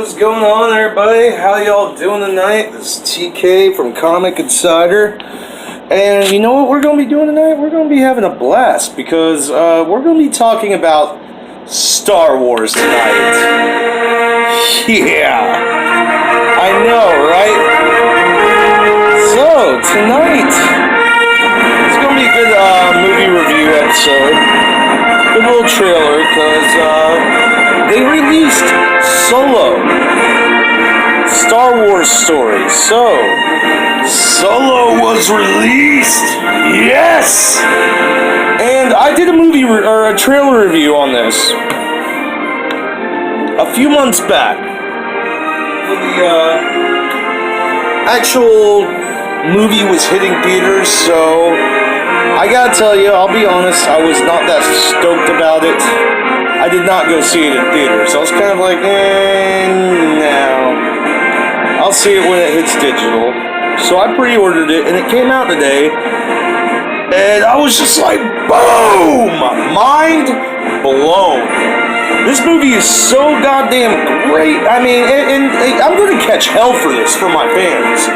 What's going on, everybody? How y'all doing tonight? This is TK from Comic Insider. And you know what we're going to be doing tonight? We're going to be having a blast because we're going to be talking about Star Wars tonight. Yeah. I know, right? So, tonight, it's going to be a good movie review episode. Good little trailer because they released Solo. Star Wars story. So, Solo was released. Yes! And I did a movie or a trailer review on this a few months back. The actual movie was hitting theaters, so I gotta tell you, I'll be honest, I was not that stoked about it. I did not go see it in theaters. I was kind of like, no. I'll see it when it hits digital. So I pre-ordered it, and it came out today, and I was just like, boom! Mind blown. This movie is so goddamn great. I mean, and I'm going to catch hell for this from my fans.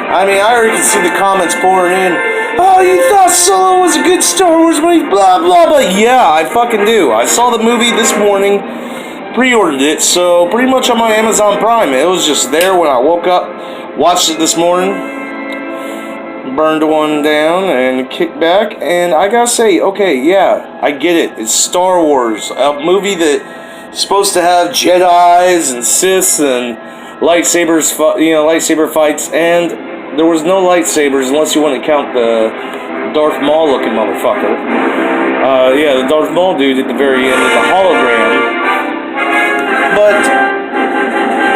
I mean, I already can see the comments pouring in. Oh, you thought Solo was a good Star Wars movie, blah, blah, blah. Yeah, I fucking do. I saw the movie this morning, pre-ordered it, so pretty much on my Amazon Prime. It was just there when I woke up, watched it this morning, burned one down, and kicked back, and I gotta say, okay, yeah, I get it. It's Star Wars, a movie that's supposed to have Jedis and Siths and lightsabers, lightsaber fights, and there was no lightsabers unless you want to count the Darth Maul looking motherfucker. Yeah, the Darth Maul dude at the very end of the hologram. But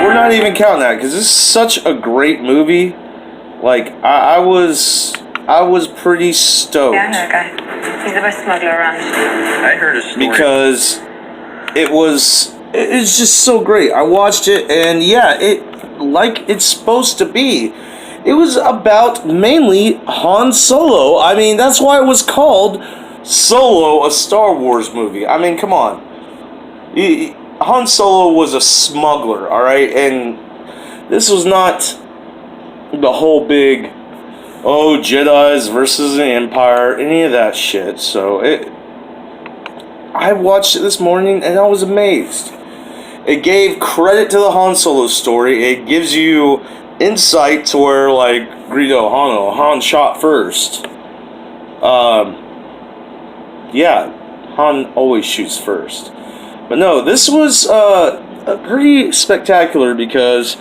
we're not even counting that because this is such a great movie. Like I was pretty stoked. Yeah, I know a guy. He's the best smuggler around. I heard a story. Because it's just so great. I watched it and yeah, like it's supposed to be. It was about mainly Han Solo. I mean, that's why it was called Solo, a Star Wars movie. I mean, come on. Han Solo was a smuggler, alright? And this was not the whole big, Jedis versus the Empire, any of that shit. So, I watched it this morning and I was amazed. It gave credit to the Han Solo story. It gives you insight to where, like, Han shot first. Yeah, Han always shoots first. But no, this was pretty spectacular because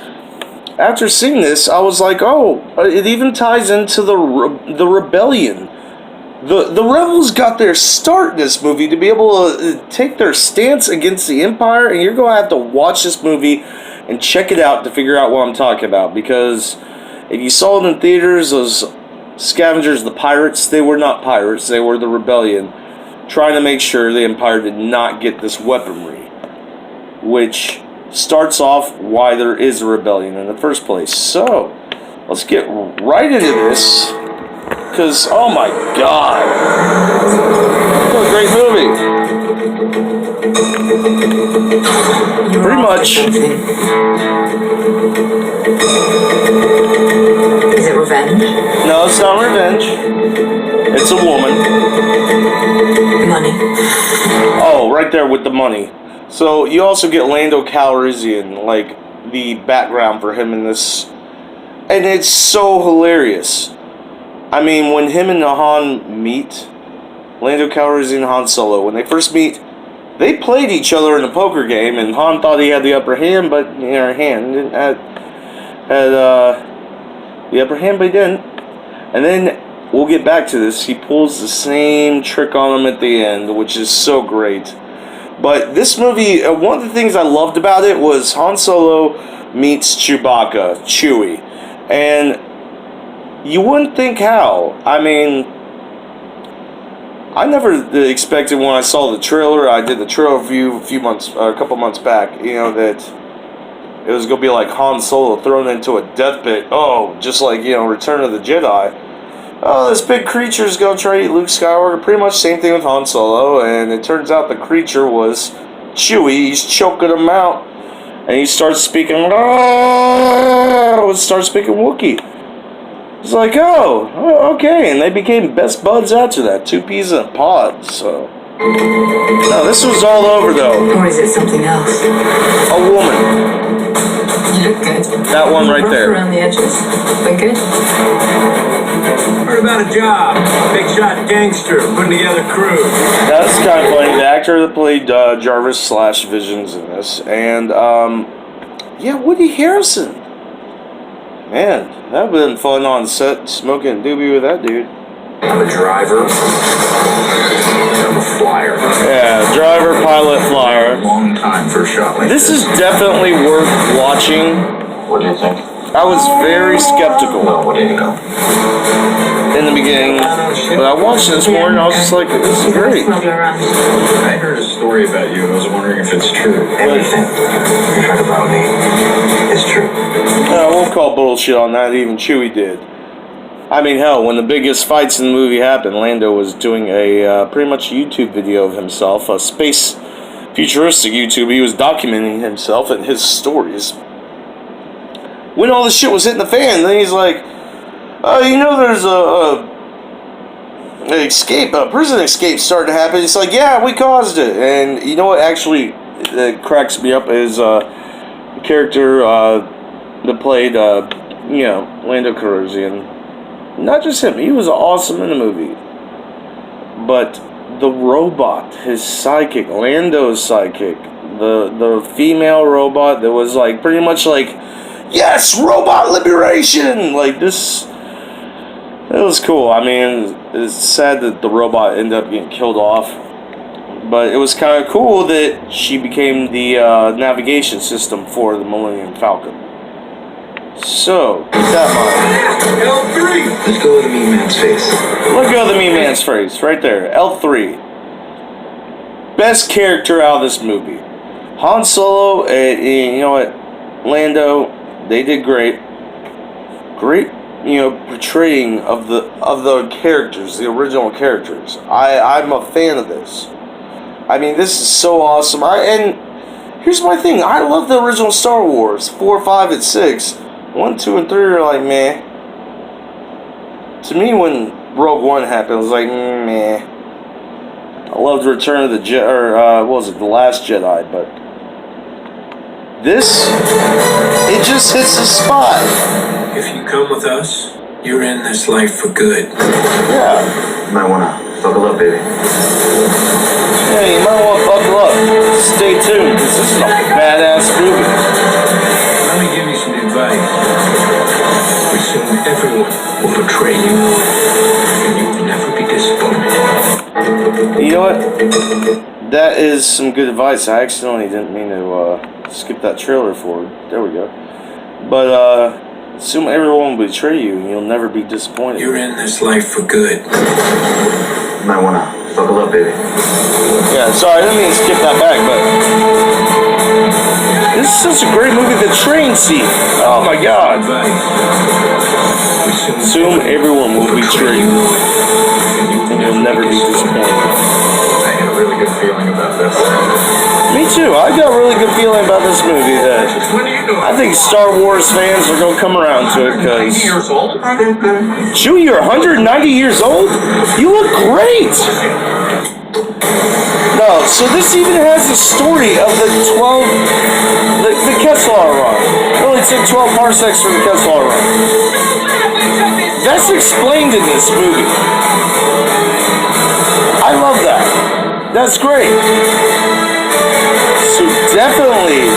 after seeing this, I was like, it even ties into the rebellion. The rebels got their start in this movie to be able to take their stance against the Empire, and you're going to have to watch this movie and check it out to figure out what I'm talking about, because if you saw it in theaters, those scavengers, the pirates, they were not pirates, they were the rebellion, trying to make sure the Empire did not get this weaponry, which starts off why there is a rebellion in the first place. So, let's get right into this, because, oh my god, what a great movie. Pretty much. Is it revenge? No, it's not revenge. It's a woman. Money. Oh, right there with the money. So you also get Lando Calrissian, like the background for him in this, and it's so hilarious. I mean, when him and Han meet, Lando Calrissian and Han Solo, when they first meet, they played each other in a poker game, and Han thought he had the upper hand, but had the upper hand, but he didn't. And then we'll get back to this. He pulls the same trick on him at the end, which is so great. But this movie, one of the things I loved about it was Han Solo meets Chewbacca, Chewie, and you wouldn't think how. I mean, I never expected when I saw the trailer. I did the trailer review a couple months back. That it was gonna be like Han Solo thrown into a death pit. Oh, just like Return of the Jedi. Oh, this big creature's gonna try to eat Luke Skywalker. Pretty much same thing with Han Solo, and it turns out the creature was Chewie. He's choking him out, and he starts speaking Wookiee. It's like, oh, okay, and they became best buds after that. Two peas in a pod. So, no, this was all over though. Or is it something else? A woman. You look good. That one right Rough there. around the edges. We're good. Heard about a job. Big shot gangster putting together crew. That's kind of funny. The actor that played Jarvis / Visions in this, and yeah, Woody Harrelson. Man, that would have been fun on set, smoking a doobie with that dude. I'm a driver. I'm a flyer. Yeah, driver, pilot, flyer. Long time for a shot like This is definitely worth watching. What do you think? I was very skeptical Well, what do you know? in the beginning, but I watched it this morning and I was just like, this is great. Smuggler around. I heard a story about you and I was wondering if it's true. Everything you heard about me is true. I won't call bullshit on that, even Chewie did. I mean, hell, when the biggest fights in the movie happened, Lando was doing a pretty much YouTube video of himself, a space futuristic YouTube. He was documenting himself and his stories. When all this shit was hitting the fan, then he's like, you know, there's a prison escape starting to happen. It's like, yeah, we caused it. And you know what actually cracks me up is the character that played, Lando Calrissian. Not just him, he was awesome in the movie. But the robot, his sidekick, Lando's sidekick, the female robot that was like pretty much like, yes, robot liberation! Like this, it was cool. I mean, it's sad that the robot ended up getting killed off. But it was kind of cool that she became the navigation system for the Millennium Falcon. So, keep that in mind. L3! Let's go with the mean man's face. Look at the mean man's face, right there. L3. Best character out of this movie. Han Solo, you know what? Lando, they did great. Great, portraying of the characters, the original characters. I'm a fan of this. I mean, this is so awesome. And here's my thing. I love the original Star Wars. 4, 5, and 6. 1, 2, and 3 are like, meh. To me, when Rogue One happened, it was like, meh. I loved Return of the Jedi, or what was it, The Last Jedi, but this, it just hits the spot. If you come with us, you're in this life for good. Yeah. You might wanna buckle up, baby. Yeah, you might want to buckle up. Stay tuned, because this is a badass movie. Let me give you some advice. Assume everyone will betray you, and you will never be disappointed. You know what? That is some good advice. I accidentally didn't mean to skip that trailer forward. There we go. But assume everyone will betray you, and you'll never be disappointed. You're in this life for good. You might wanna buckle up, baby. Yeah, sorry, I didn't mean to skip that back, but this is such a great movie. The train scene. Oh my god. Assume everyone will betray you, and you'll never be disappointed. I had a really good feeling about this. Me too. I got a really good feeling about this movie that What are you doing? I think Star Wars fans are going to come around to it because... 90 years old? Chewie, you're 190 years old? You look great! No, so this even has the story of the 12... The Kessler Run. It only took 12 parsecs for the Kessler Run. That's explained in this movie. I love that. That's great. So definitely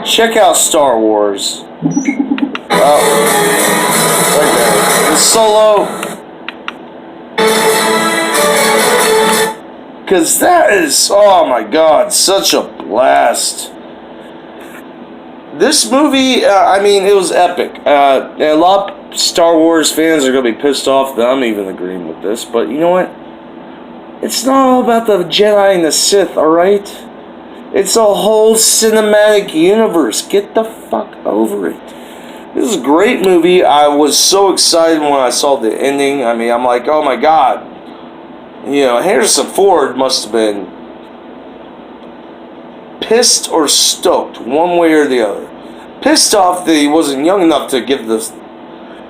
check out Star Wars. Right there. The Solo. Because that is, oh my god, such a blast. This movie, I mean, it was epic. And a lot of Star Wars fans are going to be pissed off that I'm even agreeing with this. But you know what? It's not all about the Jedi and the Sith, alright? It's a whole cinematic universe. Get the fuck over it. This is a great movie. I was so excited when I saw the ending. I mean, I'm like, oh my god. Harrison Ford must have been pissed or stoked, one way or the other. Pissed off that he wasn't young enough to give this,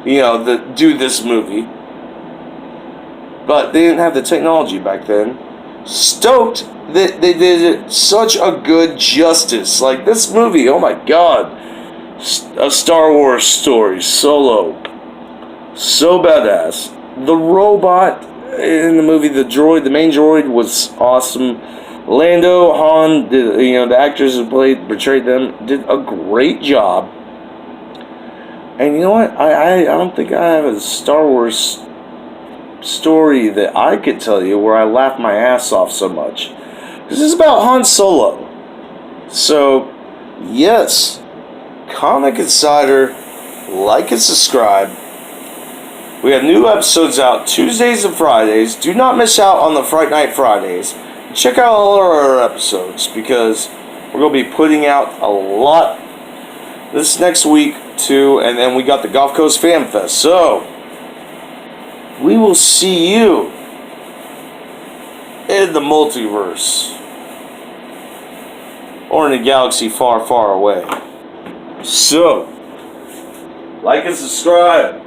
do this movie. But they didn't have the technology back then. Stoked that they did it such a good justice. Like this movie, oh my god. A Star Wars story, Solo. So badass. The robot in the movie, the main droid was awesome. Lando, Han, the actors who portrayed them, did a great job. And you know what? I don't think I have a Star Wars story that I could tell you where I laughed my ass off so much. This is about Han Solo. So, yes, Comic Insider, like and subscribe. We have new episodes out Tuesdays and Fridays. Do not miss out on the Fright Night Fridays. Check out all our episodes because we're going to be putting out a lot this next week too. And then we got the Gulf Coast Fan Fest. So, we will see you in the multiverse or in a galaxy far, far away. So, like and subscribe.